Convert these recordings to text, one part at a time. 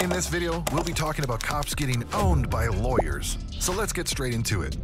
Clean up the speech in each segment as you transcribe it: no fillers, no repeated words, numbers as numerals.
In this video, we'll be talking about cops getting owned by lawyers. So let's get straight into it.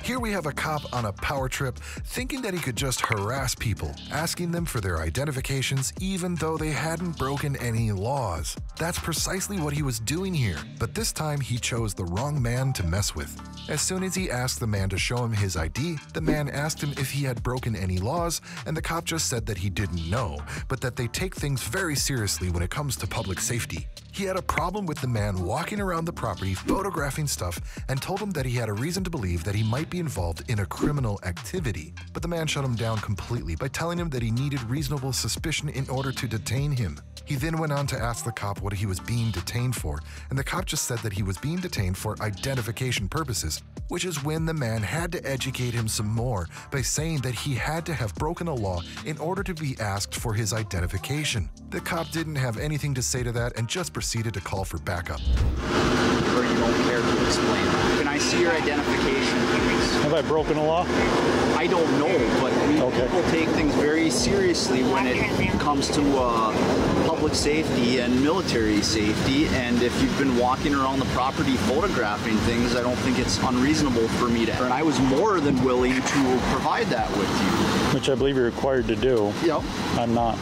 Here we have a cop on a power trip thinking that he could just harass people, asking them for their identifications even though they hadn't broken any laws. That's precisely what he was doing here, but this time he chose the wrong man to mess with. As soon as he asked the man to show him his ID, the man asked him if he had broken any laws, and the cop just said that he didn't know, but that they take things very seriously when it comes to public safety. He had a problem with the man walking around the property photographing stuff and told him that he had a reason to believe that he might be involved in a criminal activity. But the man shut him down completely by telling him that he needed reasonable suspicion in order to detain him. He then went on to ask the cop what he was being detained for, and the cop just said that he was being detained for identification purposes, which is when the man had to educate him some more by saying that he had to have broken a law in order to be asked for his identification. The cop didn't have anything to say to that and just proceeded to call for backup. Or you don't care to explain that. Can I see your identification, please? Have I broken a law? I don't know, but people take things very seriously when it comes to public safety and military safety, and if you've been walking around the property photographing things, I don't think it's unreasonable for me to. And I was more than willing to provide that with you. Which I believe you're required to do. Yep. I'm not.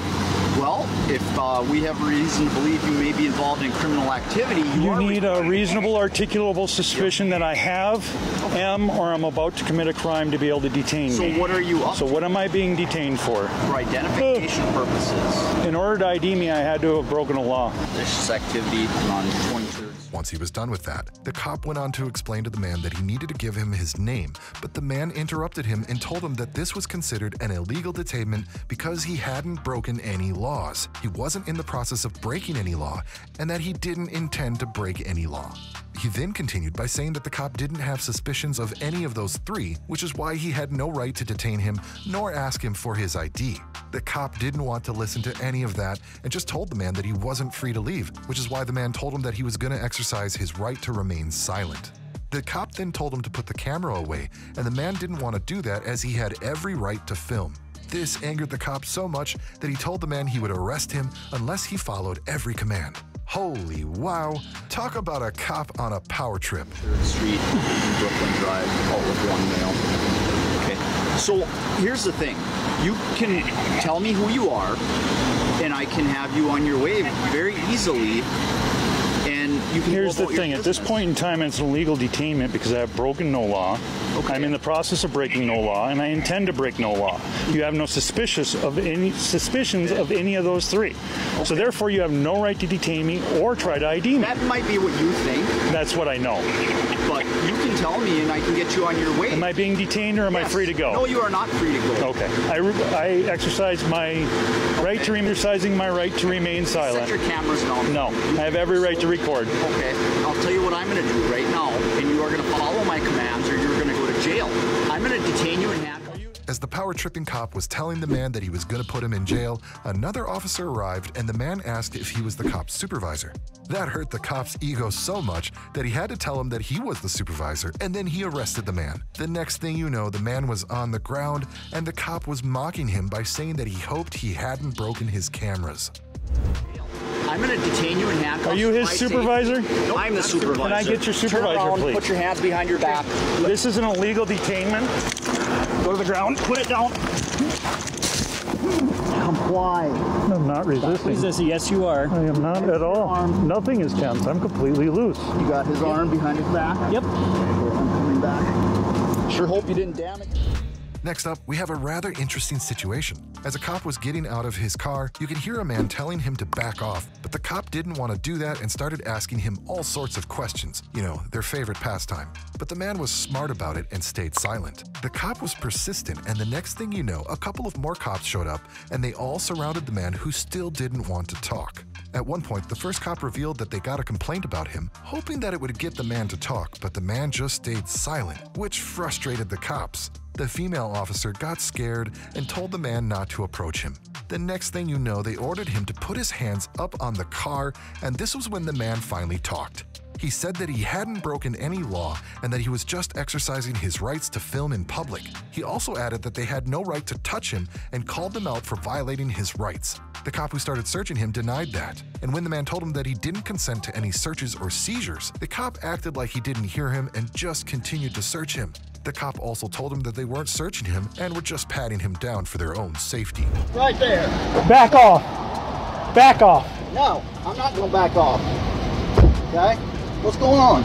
Well, if we have reason to believe you may be involved in criminal activity, you need a reasonable, articulable suspicion that I am, or I'm about to commit a crime to be able to detain me. So what are you up to? So what am I being detained for? For identification purposes. In order to ID me, I had to have broken a law. This activity on 23rd. Once he was done with that, the cop went on to explain to the man that he needed to give him his name, but the man interrupted him and told him that this was considered an illegal detainment because he hadn't broken any laws. He wasn't in the process of breaking any law, and that he didn't intend to break any law. He then continued by saying that the cop didn't have suspicions of any of those three, which is why he had no right to detain him nor ask him for his ID. The cop didn't want to listen to any of that and just told the man that he wasn't free to leave, which is why the man told him that he was going to exercise his right to remain silent. The cop then told him to put the camera away, and the man didn't want to do that as he had every right to film. This angered the cop so much that he told the man he would arrest him unless he followed every command. Holy wow, talk about a cop on a power trip. 3rd Street, Brooklyn Drive, all with one male. Okay, so here's the thing. You can tell me who you are, and I can have you on your way very easily. And you can Here's the thing, at this point in time, it's an illegal detainment because I have broken no law. Okay. I'm in the process of breaking no law, and I intend to break no law. You have no suspicions of any of those three. Okay. So therefore, you have no right to detain me or try to ID me. That might be what you think. That's what I know. But you can tell me, and I can get you on your way. Am I being detained, or am I free to go? No, you are not free to go. Okay. I exercise my right to remain silent. Set your cameras down. No, I have every right to record. Okay, I'll tell you what I'm going to do right now, and you are going to follow my commands or you're going to go to jail. I'm going to detain you and have you. As the power-tripping cop was telling the man that he was going to put him in jail, another officer arrived and the man asked if he was the cop's supervisor. That hurt the cop's ego so much that he had to tell him that he was the supervisor, and then he arrested the man. The next thing you know, the man was on the ground and the cop was mocking him by saying that he hoped he hadn't broken his cameras. I'm going to detain you and handcuff you. Are you his supervisor? No, I'm the supervisor. Can I get your supervisor, Turn around, please? Put your hands behind your back. This is an illegal detainment. Go to the ground. Put it down. Comply. I'm not resisting. Resisting. Yes, you are. I am not at all. Nothing is tense. I'm completely loose. You got his arm behind his back? Yep. I'm coming back. Sure hope you didn't damage. Next up, we have a rather interesting situation. As a cop was getting out of his car, you could hear a man telling him to back off, but the cop didn't want to do that and started asking him all sorts of questions, you know, their favorite pastime. But the man was smart about it and stayed silent. The cop was persistent, and the next thing you know, a couple of more cops showed up and they all surrounded the man who still didn't want to talk. At one point, the first cop revealed that they got a complaint about him, hoping that it would get the man to talk, but the man just stayed silent, which frustrated the cops. The female officer got scared and told the man not to approach him. The next thing you know, they ordered him to put his hands up on the car, and this was when the man finally talked. He said that he hadn't broken any law and that he was just exercising his rights to film in public. He also added that they had no right to touch him and called them out for violating his rights. The cop who started searching him denied that, and when the man told him that he didn't consent to any searches or seizures, the cop acted like he didn't hear him and just continued to search him. The cop also told him that they weren't searching him and were just patting him down for their own safety. Right there. Back off. Back off. No, I'm not going to back off. Okay? What's going on?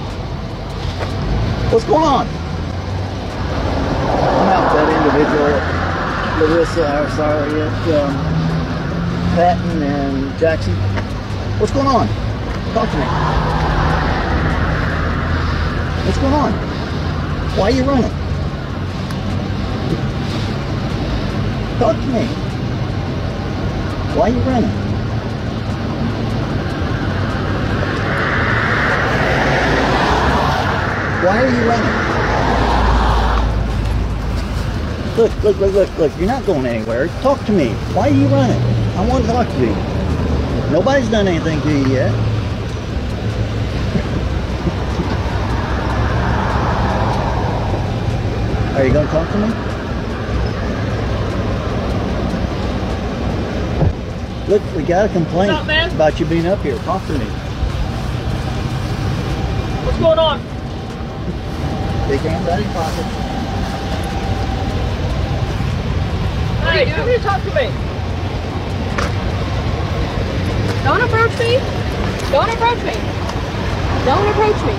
What's going on? I'm out with that individual, Larissa, Patton and Jackson. What's going on? Talk to me. What's going on? Why are you running? Talk to me. Why are you running? Why are you running? Look, you're not going anywhere. Talk to me. Why are you running? I want to talk to you. Nobody's done anything to you yet. Are you going to talk to me? Look, we got a complaint about you being up here. Talk to me. What's going on? Big hands out of your pocket. Hey, come here, talk to me. Don't approach me. Don't approach me. Don't approach me.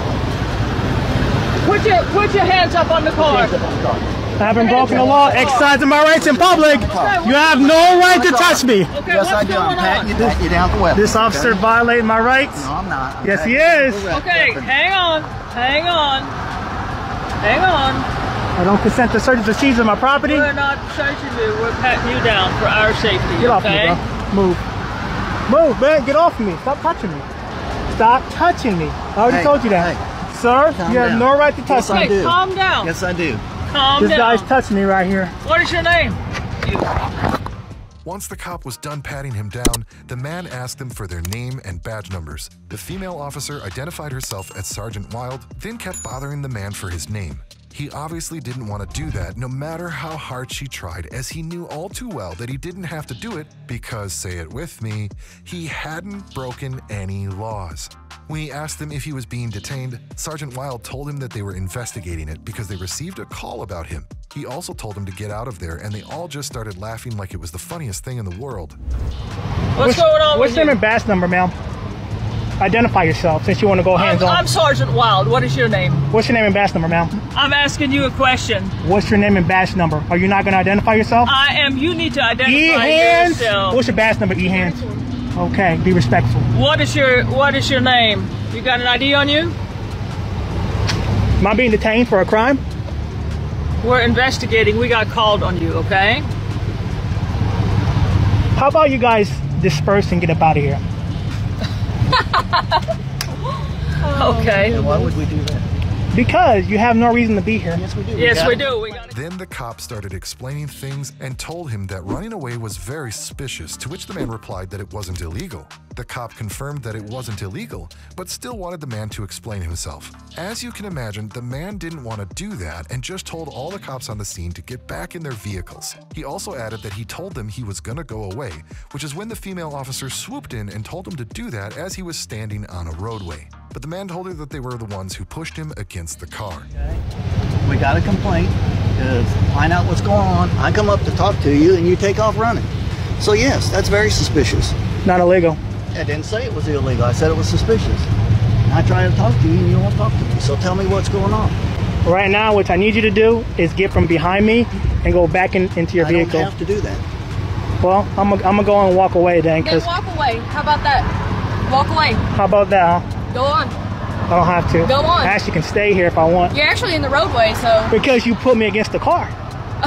Put your hands up on the car. Hands up on the car. I haven't broken the law, exercising my rights in public. You have no right to touch me. Okay, Yes, I do. I'm patting you down the weapon. This officer violating my rights. No, I'm not. Yes, he is. Okay, hang on. Hang on. Hang on. I don't consent to searches or seizures of my property. We're not searching you. We're patting you down for our safety. Get off okay? me, bro. Move. Move, man. Get off of me. Stop touching me. Stop touching me. I already told you that. Sir, you have no right to touch me. Okay, calm down. Yes, I do. Calm This down. guy's touching me right here. What is your name? Once the cop was done patting him down, the man asked them for their name and badge numbers. The female officer identified herself as Sergeant Wild, then kept bothering the man for his name. He obviously didn't want to do that no matter how hard she tried, as he knew all too well that he didn't have to do it because, say it with me, he hadn't broken any laws. When he asked him if he was being detained, Sergeant Wild told him that they were investigating it because they received a call about him. He also told him to get out of there, and they all just started laughing like it was the funniest thing in the world. What's going on What's with your you? name and badge number, ma'am? Identify yourself since you want to go hands-on. I'm Sergeant Wild. What is your name? What's your name and badge number, ma'am? I'm asking you a question. What's your name and badge number? Are you not going to identify yourself? I am. You need to identify E-hands? yourself. What's your badge number, E-hands? Okay, be respectful. What is your name? You got an ID on you? Am I being detained for a crime? We're investigating. We got called on you, okay? How about you guys disperse and get up out of here? Okay. And why would we do that? Because you have no reason to be here. Yes, we do. Yes, we do. We got Then the cop started explaining things and told him that running away was very suspicious, to which the man replied that it wasn't illegal. The cop confirmed that it wasn't illegal, but still wanted the man to explain himself. As you can imagine, the man didn't want to do that and just told all the cops on the scene to get back in their vehicles. He also added that he told them he was gonna go away, which is when the female officer swooped in and told him to do that as he was standing on a roadway. But the man told her that they were the ones who pushed him against the car. We got a complaint. Find out what's going on. I come up to talk to you and you take off running. So yes, that's very suspicious. Not illegal. I didn't say it was illegal. I said it was suspicious. I try to talk to you and you won't talk to me. So tell me what's going on. Right now, what I need you to do is get from behind me and go back into your vehicle. I don't have to do that. Well, I'm gonna go and walk away then. Then walk away. How about that? Walk away. How about that, huh? Go on. I don't have to. Go on. I actually can stay here if I want. You're actually in the roadway, so. Because you put me against the car.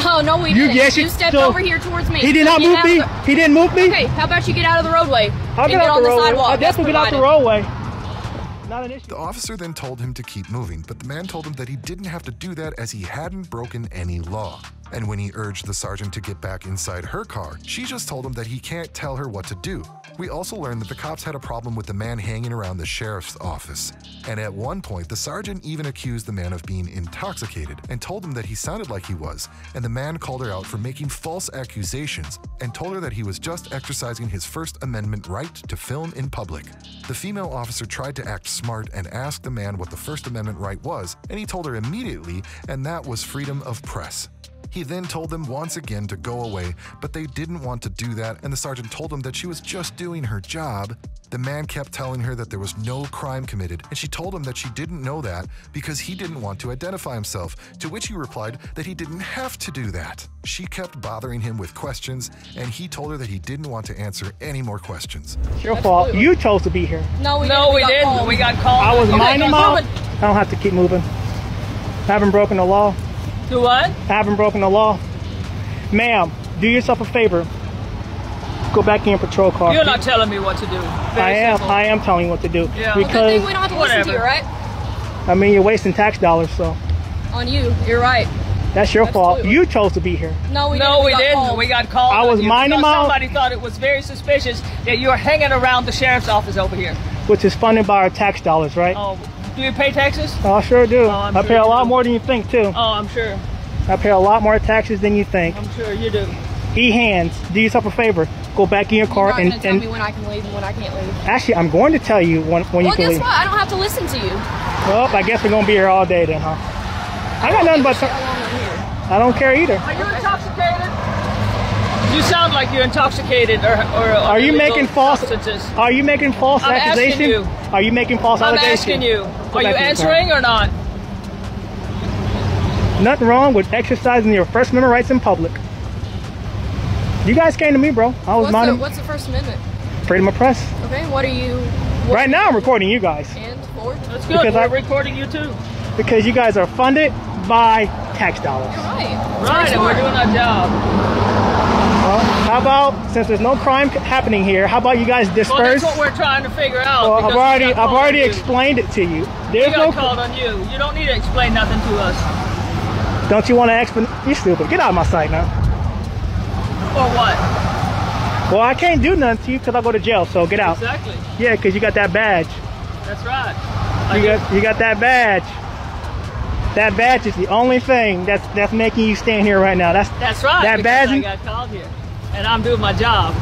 Oh, no, we You- didn't. yes, you you- stepped so- over here towards me. He did So not get move out of me. the- He didn't move me. Okay, how about you get out of the roadway? I'll and get out on the the roadway. sidewalk. I'll definitely get out the That's roadway. Not an issue. The officer then told him to keep moving, but the man told him that he didn't have to do that as he hadn't broken any law. And when he urged the sergeant to get back inside her car, she just told him that he can't tell her what to do. We also learned that the cops had a problem with the man hanging around the sheriff's office. And at one point, the sergeant even accused the man of being intoxicated and told him that he sounded like he was, and the man called her out for making false accusations and told her that he was just exercising his First Amendment right to film in public. The female officer tried to act smart and asked the man what the First Amendment right was, and he told her immediately, and that was freedom of press. He then told them once again to go away, but they didn't want to do that, and the sergeant told him that she was just doing her job. The man kept telling her that there was no crime committed, and she told him that she didn't know that because he didn't want to identify himself, to which he replied that he didn't have to do that. She kept bothering him with questions, and he told her that he didn't want to answer any more questions. It's your fault. You chose to be here. No, we didn't. We got called. I was minding my own. I don't have to keep moving. I haven't broken the law. Do what? I haven't broken the law. Ma'am, do yourself a favor. Go back in your patrol car. You're not telling me what to do. I am telling you what to do. Yeah. Because well, good thing we don't have to listen to you, right? I mean, you're wasting tax dollars, so. On you. You're right. That's your fault. You chose to be here. No, we didn't. We got called. I was minding my own. Somebody thought it was very suspicious that you were hanging around the sheriff's office over here. Which is funded by our tax dollars, right? Oh, do you pay taxes? Oh, I sure do. Oh, I pay a lot more than you think, too. Oh, I'm sure. I pay a lot more taxes than you think. I'm sure you do. E-hands, do yourself a favor. Go back in your car You're not gonna tell me when I can leave and when I can't leave. Actually, I'm going to tell you when you can leave. Well, guess what? I don't have to listen to you. Well, I guess we're going to be here all day then, huh? I got nothing but... I don't care either. Are you intoxicated? You sound like you're intoxicated or are you making false substances. Are you making false accusations? You. Are you making false allegations? I'm asking you. Are you answering or not? Nothing wrong with exercising your First Amendment rights in public. You guys came to me, bro. I was minding. What's the First Amendment? Freedom of press. Okay, what are you... Right now I'm recording you guys. And for? That's good. Because we're recording you too. Because you guys are funded by tax dollars. You're right. Right, and we're doing our job. Well, how about, since there's no crime happening here, how about you guys disperse? Well, that's what we're trying to figure out. Well, I've already explained it to you. We got called on you. You don't need to explain nothing to us. Don't you want to explain? You stupid. Get out of my sight now. For what? Well, I can't do nothing to you because I'll go to jail, so get out. Exactly. Yeah, because you got that badge. That's right. You got that badge. That badge is the only thing that's making you stand here right now. That's right. That badge. I got called here, and I'm doing my job.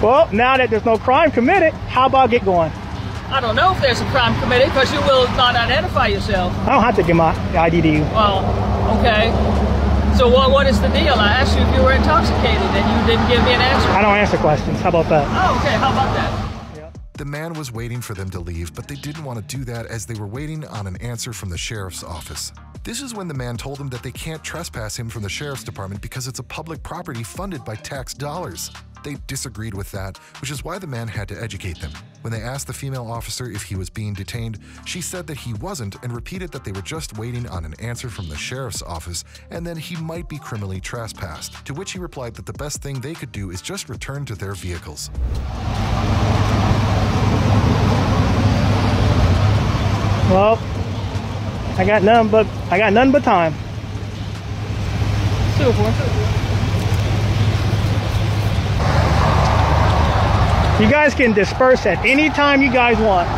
Well, now that there's no crime committed, how about get going? I don't know if there's a crime committed because you will not identify yourself. I don't have to give my ID to you. Well, okay. So what is the deal? I asked you if you were intoxicated, and you didn't give me an answer. I don't answer questions. How about that? Oh, okay. How about that? The man was waiting for them to leave, but they didn't want to do that as they were waiting on an answer from the sheriff's office. This is when the man told them that they can't trespass him from the sheriff's department because it's a public property funded by tax dollars. They disagreed with that, which is why the man had to educate them. When they asked the female officer if he was being detained, she said that he wasn't and repeated that they were just waiting on an answer from the sheriff's office and then he might be criminally trespassed, to which he replied that the best thing they could do is just return to their vehicles. Well, I got nothing but time. You guys can disperse at any time you guys want.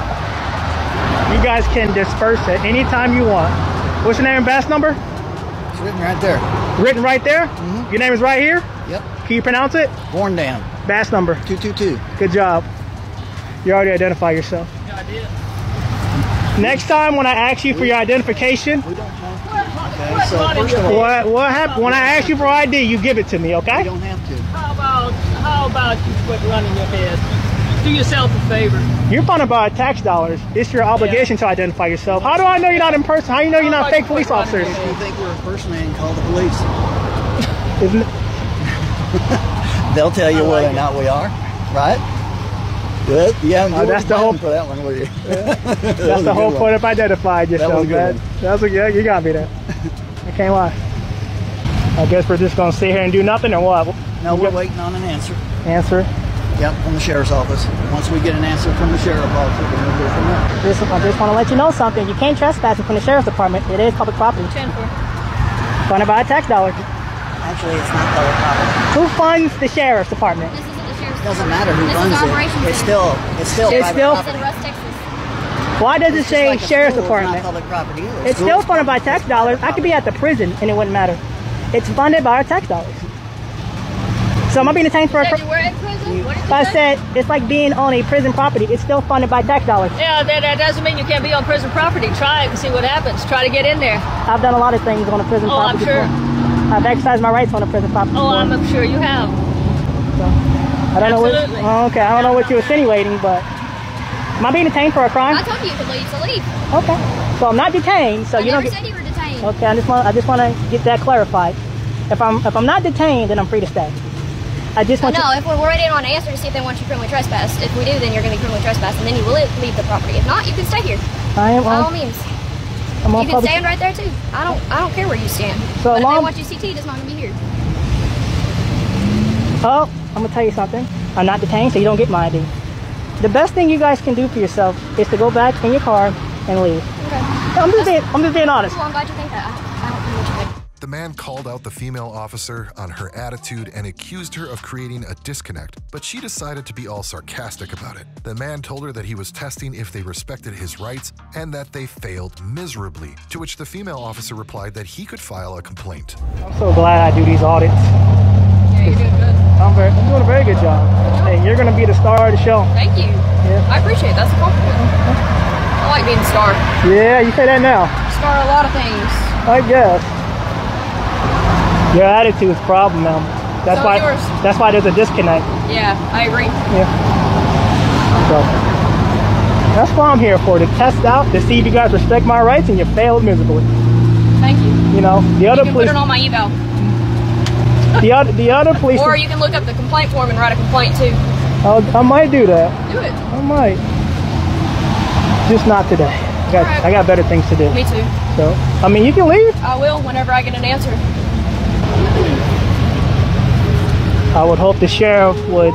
You guys can disperse at any time you want. What's your name and badge number? It's written right there. Written right there? Mm-hmm. Your name is right here? Yep. Can you pronounce it? Born down. Badge number? 222. Good job. You already identified yourself. Yeah, I did. Next time when I ask you for your identification, We don't have to. Okay, so first of all, what happened? When I ask you for ID, you give it to me, okay? we don't have to. How about you quit running your head? Do yourself a favor. You're funded by tax dollars. It's your obligation to identify yourself. How do I know you're not in person? How do you know you're not fake police officers? If you think we're impersonating, call the police. Isn't it? They'll tell you whether or not we are, right? Good. Yeah, that's the whole for that one, were you? That's the whole point of identified yourself, man. You got me there. I can't lie. I guess we're just gonna sit here and do nothing, or what? No, we're waiting on an answer. Answer? Yep, from the sheriff's office. Once we get an answer from the sheriff's office, we're gonna go from there. I just want to let you know something. You can't trespass from the sheriff's department. It is public property. Funded by tax dollars. Actually, it's not public property. Who funds the sheriff's department? This isn't the sheriff's doesn't matter who This is runs operations it. It's center. still It's private still- property. Russ, Texas. Why does it It's just say like a sheriff's school, it's not department? public property either. It's School still is funded by private tax dollars. I could be at the prison and it wouldn't matter. It's funded by our tax dollars. So am I being detained for a Said you were in prison? What did you I say? said it's like being on a prison property. It's still funded by tax dollars. Yeah, that doesn't mean you can't be on prison property. Try it and see what happens. Try to get in there. I've done a lot of things on a prison Oh, I'm property sure. before. I've exercised my rights on a prison property Oh, before. I'm sure you have. So, I don't know Absolutely. what. Oh, okay, I don't know what you're insinuating, but am I being detained for a crime? I told you you could leave, so leave. Okay, so I'm not detained. So I you don't never get. said you were detained. Okay, I just want to get that clarified. If I'm not detained, then I'm free to stay. I just want No, if we're waiting on an answer to see if they want you criminally trespassed. If we do, then you're going to be criminally trespassed, and then you will leave the property. If not, you can stay here. I am. By all means. I'm on You can public. stand right there too. I don't care where you stand. So but if long- they want you CT, it's not going to be here. Oh, I'm gonna tell you something. I'm not detained, so you don't get my ID. The best thing you guys can do for yourself is to go back in your car and leave. Okay. I'm just being honest. Well, I'm glad you think that. I don't know what you think. The man called out the female officer on her attitude and accused her of creating a disconnect, but she decided to be all sarcastic about it. The man told her that he was testing if they respected his rights and that they failed miserably, to which the female officer replied that he could file a complaint. I'm so glad I do these audits. Yeah, you're doing good. I'm doing a very good job. Hey, you're gonna be the star of the show. Thank you. Yeah. I appreciate it. That's a compliment. I like being a star. Yeah, you say that now. Star a lot of things. I guess. Your attitude's a problem, man. That's So why. is yours. That's why there's a disconnect. Yeah, I agree. Yeah. So that's what I'm here for, to test out, to see if you guys respect my rights, and you failed miserably. Thank you. You know, the You other can police, put it on my eval. the other police. Or you can look up the complaint form and write a complaint too. I might do that. Do it. I might. Just not today. I got better things to do. Me too. So, I mean, you can leave. I will whenever I get an answer. I would hope the sheriff would.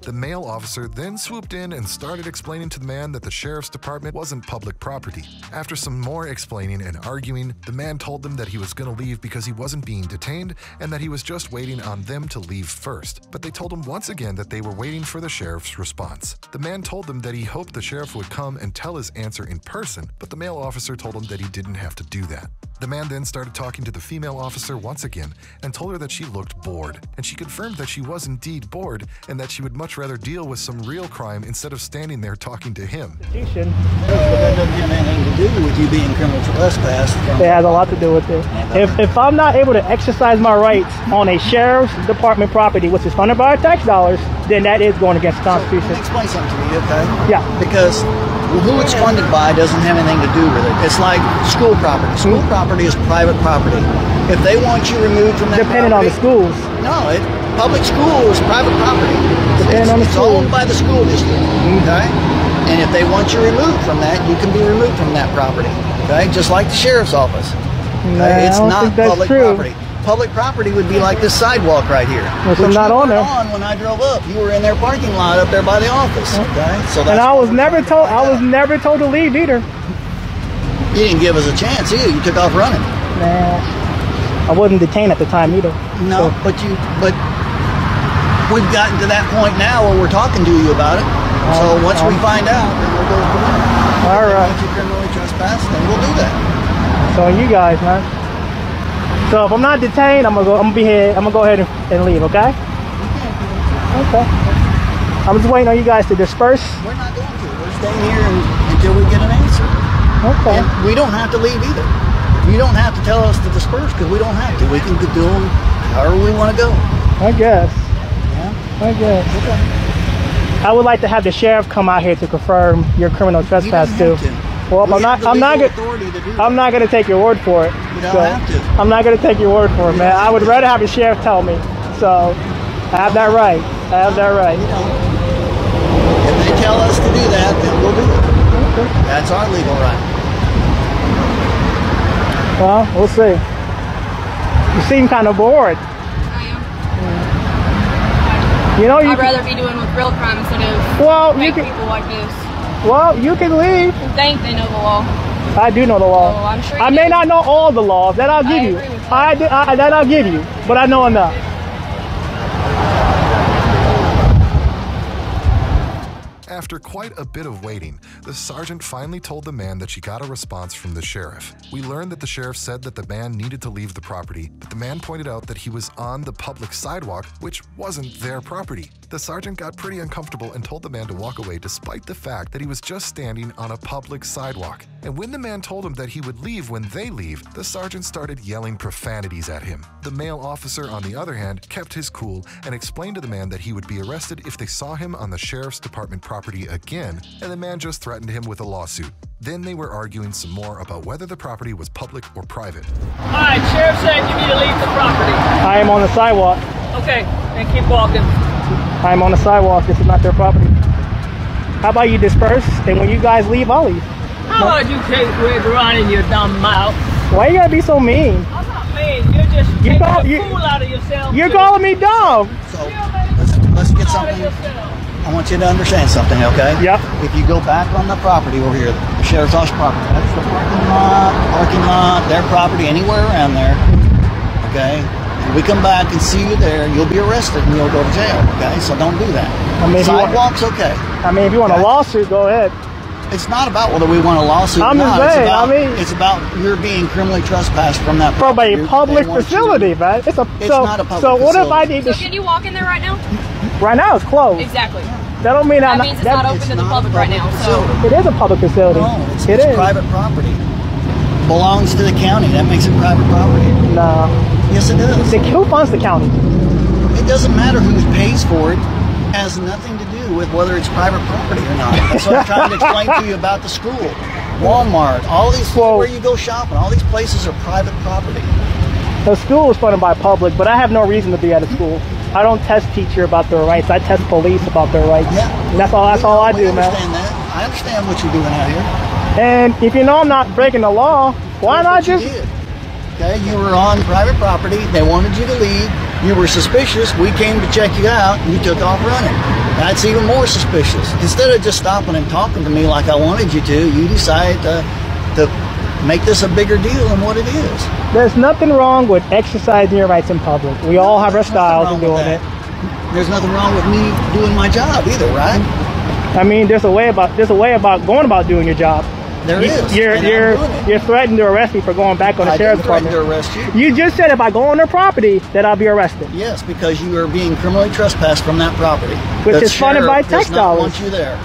The male officer then swooped in and started explaining to the man that the sheriff's department wasn't public property. After some more explaining and arguing, the man told them that he was going to leave because he wasn't being detained and that he was just waiting on them to leave first. But they told him once again that they were waiting for the sheriff's response. The man told them that he hoped the sheriff would come and tell his answer in person, but the male officer told him that he didn't have to do that. The man then started talking to the female officer once again and told her that she looked bored, and she confirmed that she was indeed bored and that she would much rather deal with some real crime instead of standing there talking to him. But that doesn't have anything to do with you being criminal trespass. It has a lot to do with it. If I'm not able to exercise my rights on a sheriff's department property, which is funded by our tax dollars, then that is going against the Constitution. Let me explain something to you, okay? Yeah. Because who it's funded by doesn't have anything to do with it. It's like school property. School property is private property. If they want you removed from that Depending on the property, schools. no, public school is private property. Depending on the It's school. owned by the school district, okay? And if they want you removed from that, you can be removed from that property, okay? Just like the sheriff's office. Nah, Okay? It's I don't not think that's public true. property. Public property would be like this sidewalk right here. Which I'm you not on weren't there. on when I drove up. You were in their parking lot up there by the office, okay? So that's And I what was we're never trying to told. I find was out. never told to leave either. You didn't give us a chance either. You took off running. Nah, I wasn't detained at the time either. No, but we've gotten to that point now where we're talking to you about it. So once we find out, then we'll go from there. All right. Once you criminally trespass, then we'll do that. So you guys, man. So if I'm not detained, I'm gonna go ahead and leave. Okay. Okay. I'm just waiting on you guys to disperse. We're not going to. We're staying here until we get an answer. Okay. And we don't have to leave either. You don't have to tell us to disperse because we don't have to. We can do them however we want to go. I guess. Yeah. I guess. Okay. I would like to have the sheriff come out here to confirm your criminal trespass You too. don't have to. Well, We have the legal gonna. authority to do I'm that. not gonna take your word for it. You don't have to. I'm not gonna take your word for it, man. I would rather have the sheriff tell me. So I have that right. I have that right. You know, if they tell us to do that, then we'll do it. That's our legal right. Well, we'll see. You seem kind of bored. I am. You know, you I'd rather be doing with real crime instead of Well, you fake can- people like this. you can leave. Who think they know the law. I do know the law. Oh, I'm sure you I may do. not know all the laws. That I'll give I you. agree with that. That I'll give you. But I know enough. After quite a bit of waiting, the sergeant finally told the man that she got a response from the sheriff. We learned that the sheriff said that the man needed to leave the property, but the man pointed out that he was on the public sidewalk, which wasn't their property. The sergeant got pretty uncomfortable and told the man to walk away despite the fact that he was just standing on a public sidewalk. And when the man told him that he would leave when they leave, the sergeant started yelling profanities at him. The male officer, on the other hand, kept his cool and explained to the man that he would be arrested if they saw him on the sheriff's department property again, and the man just threatened him with a lawsuit. Then they were arguing some more about whether the property was public or private. All right, sheriff said you need to leave the property. I am on the sidewalk. Okay, then keep walking. I am on the sidewalk. This is not their property. How about you disperse, and when you guys leave, I'll leave. How about you keep running your dumb mouth? Why you gotta be so mean? I'm not mean. You're just taking a fool out of yourself. You're calling me dumb. So let's get something. I want you to understand something, okay? Yep. If you go back on the property over here, the sheriff's office property, that's the parking lot, their property, anywhere around there, okay? If we come back and see you there, you'll be arrested and you'll go to jail, okay? So don't do that. I mean, sidewalk's okay. I mean, if you want a lawsuit, go ahead. It's not about whether we want a lawsuit or not. It's about you're being criminally trespassed from that property. From a public facility, man. It's not a public facility. What if I need to... So can you walk in there right now? Right now it's closed. Exactly. That don't mean that means it's not open to the public right now. So it is a public facility. No, it's private property. Belongs to the county. That makes it private property. No. Yes, it does. Who funds the county? It doesn't matter who pays for it. It has nothing to do with whether it's private property or not. That's what I'm trying to explain to you about the school. Walmart, all these where you go shopping, all these places are private property. The school is funded by public, but I have no reason to be at a school. I don't test teacher about their rights. I test police about their rights. Yeah. And that's all I do, man. I understand what you're doing out here. And if you know I'm not breaking the law, why not just... Okay, you were on private property. They wanted you to leave. You were suspicious. We came to check you out, and you took off running. That's even more suspicious. Instead of just stopping and talking to me like I wanted you to, you decided to make this a bigger deal than what it is. There's nothing wrong with exercising your rights in public. We all have our styles of doing it. There's nothing wrong with me doing my job either, right? I mean, there's a way about going about doing your job. There is. You're threatened to arrest me for going back on the sheriff's department. I didn't threaten to arrest you. You just said if I go on their property that I'll be arrested. Yes, because you are being criminally trespassed from that property. Which is funded by tax dollars. Want you there.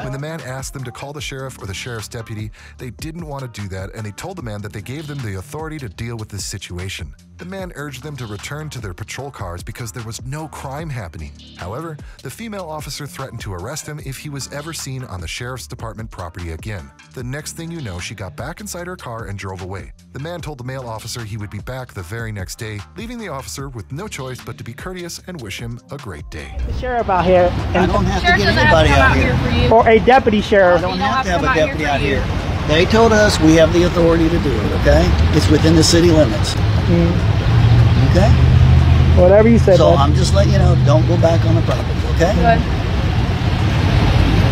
When the man asked them to call the sheriff or the sheriff's deputy, they didn't want to do that, and they told the man that they gave them the authority to deal with this situation. The man urged them to return to their patrol cars because there was no crime happening. However, the female officer threatened to arrest him if he was ever seen on the sheriff's department property again. The next thing you know, she got back inside her car and drove away. The man told the male officer he would be back the very next day, leaving the officer with no choice but to be courteous and wish him a great day. The sheriff out here. I don't have to get anybody out here. For you. Or a deputy sheriff. I don't have to have a deputy out here. They told us we have the authority to do it, okay? It's within the city limits. Okay? Whatever you said. So I'm just letting you know, don't go back on the property, okay? Good.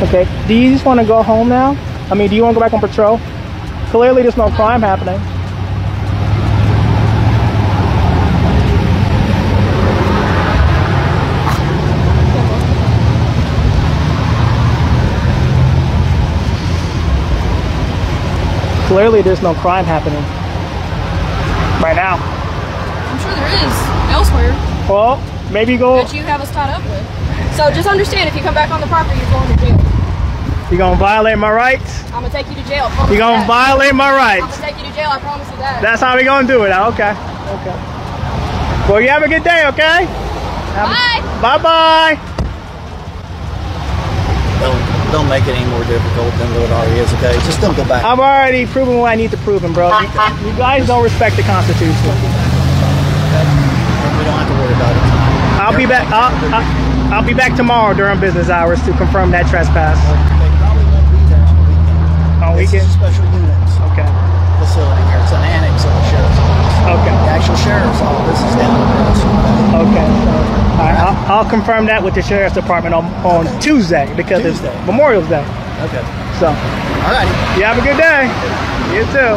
Okay. Do you just want to go home now? I mean, do you want to go back on patrol? Clearly there's no crime happening. Clearly there's no crime happening right now. I'm sure there is elsewhere. Well, maybe go... That you have us tied up with. So just understand, if you come back on the property, you're going to jail. You're going to violate my rights? I'm going to take you to jail. You're going to violate my rights? I'm going to take you to jail, I promise you that. That's how we're going to do it. Okay. Okay. Well, you have a good day, okay? Bye. Bye-bye. Don't make it any more difficult than what it already is, okay? Just don't go back. I've already proven what I need to prove, bro. You guys don't respect the Constitution. We don't have to worry about it. I'll be back. I'll be back tomorrow during business hours to confirm that trespass. They probably won't be there on weekend. On weekend? This is a special units facility here. It's an annex of the sheriff's office. Okay. The actual sheriff's office is down the road. Okay. All right. I'll confirm that with the sheriff's department on Tuesday because it's Memorial Day. Okay. So. All righty. You have a good day. You too.